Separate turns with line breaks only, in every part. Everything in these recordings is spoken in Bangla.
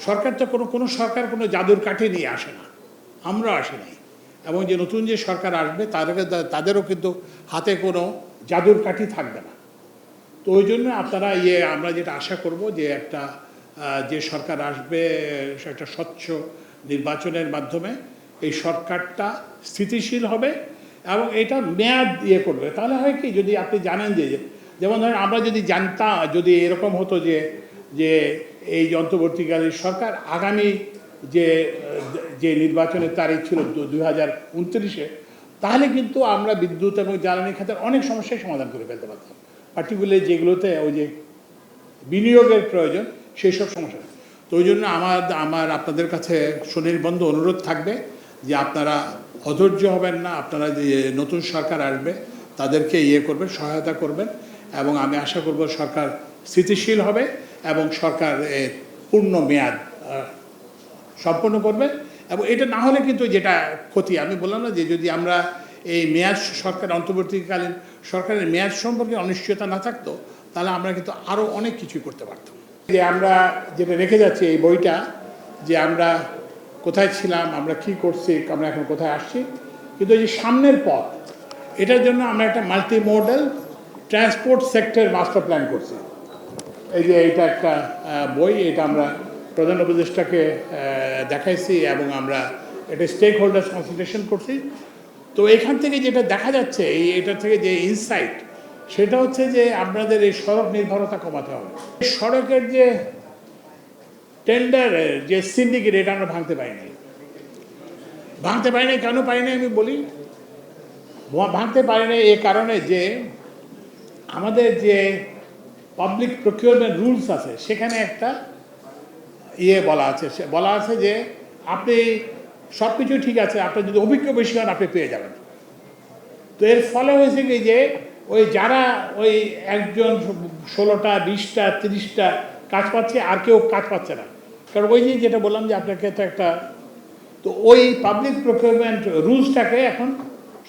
সরকার তো কোনো সরকার কোনো জাদুর কাঠি নিয়ে আসে না, আমরা আসি নাই। এবং যে নতুন যে সরকার আসবে তাদেরও কিন্তু হাতে কোনো জাদুর কাঠি থাকবে না। তো ওই জন্য আপনারা আমরা যেটা আশা করব যে একটা যে সরকার আসবে একটা স্বচ্ছ নির্বাচনের মাধ্যমে এই সরকারটা স্থিতিশীল হবে এবং এটা মেয়াদ করবে। তাহলে হয় কি, যদি আপনি জানেন যে যেমন ধরেন আমরা যদি জানতাম, যদি এরকম হতো যে যে এই অন্তর্বর্তীকালীন সরকার আগামী যে নির্বাচনের তারিখ ছিল 2029-এ, তাহলে কিন্তু আমরা বিদ্যুৎ এবং জ্বালানি খাতের অনেক সমস্যার সমাধান করে ফেলতে পারতাম, পার্টিকুলারলি যেগুলোতে ওই যে বিনিয়োগের প্রয়োজন সেই সব সমস্যা। তো ওই জন্য আমার আপনাদের কাছে সুনির্বন্ধ অনুরোধ থাকবে যে আপনারা অধৈর্য হবেন না, আপনারা যে নতুন সরকার আসবে তাদেরকে করবেন, সহায়তা করবেন এবং আমি আশা করব সরকার স্থিতিশীল হবে এবং সরকার পূর্ণ মেয়াদ সম্পন্ন করবে। এবং এটা না হলে কিন্তু যেটা ক্ষতি, আমি বললাম না যে যদি আমরা এই মেয়াদ সরকার অন্তর্বর্তীকালীন সরকারের মেয়াদ সম্পর্কে অনিশ্চয়তা না থাকতো, তাহলে আমরা কিন্তু আরও অনেক কিছুই করতে পারতাম। যে আমরা যেটা রেখে যাচ্ছি এই বইটা, যে আমরা কোথায় ছিলাম, আমরা কি করছি, আমরা এখন কোথায় আসছি, কিন্তু এই যে সামনের পথ, এটার জন্য আমরা একটা multi model transport sector master plan করছি। এই যে এইটা একটা বই, এটা আমরা প্রধান উপদেষ্টাকে দেখাইছি এবং আমরা এটা স্টেক হোল্ডার্স কনসালটেশন করছি। তো এখান থেকে যেটা দেখা যাচ্ছে, এটা থেকে যে ইনসাইট, সেটা হচ্ছে যে আপনাদের এই সড়ক নির্ভরতা কমাতে হবে। সড়কের যে টেন্ডারের যে সিন্ডিকেট, এটা আমরা ভাঙতে পারি নাই। কেন পারি নাই আমি বলি, ভাঙতে পারি নাই এই কারণে যে আমাদের যে পাবলিক প্রকিউরমেন্ট রুলস আছে, সেখানে একটা বলা আছে যে আপনি সব কিছু ঠিক আছে, আপনার যদি অভিজ্ঞ বেশি হন আপনি পেয়ে যাবেন। তো এর ফলে হয়েছে কি যে ওই যারা ওই একজন 16টা 20টা 30টা কাজ পাচ্ছে, আর কেউ কাজ পাচ্ছে না। কারণ ওই যেটা বললাম যে আপনাকে তো একটা, তো ওই পাবলিক প্রকিউরমেন্ট রুলসটাকে এখন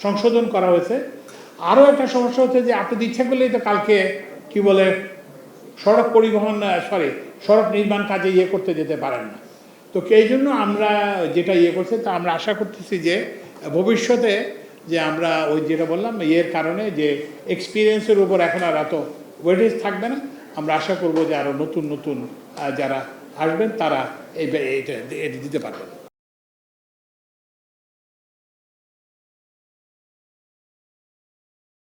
সংশোধন করা হয়েছে। আরও একটা সমস্যা হচ্ছে যে আপনি ইচ্ছা করলেই তো কালকে কি বলে সড়ক নির্মাণ কাজে করতে যেতে পারেন না। তো এই জন্য আমরা যেটা করছি, তা আমরা আশা করতেছি যে ভবিষ্যতে যে আমরা ওই যেটা বললাম কারণে যে এক্সপিরিয়েন্সের উপর এখন আর এত ওয়েটেজ থাকবে না। আমরা আশা করব যে আরও নতুন যারা আসবেন তারা এটা দিতে পারবেন।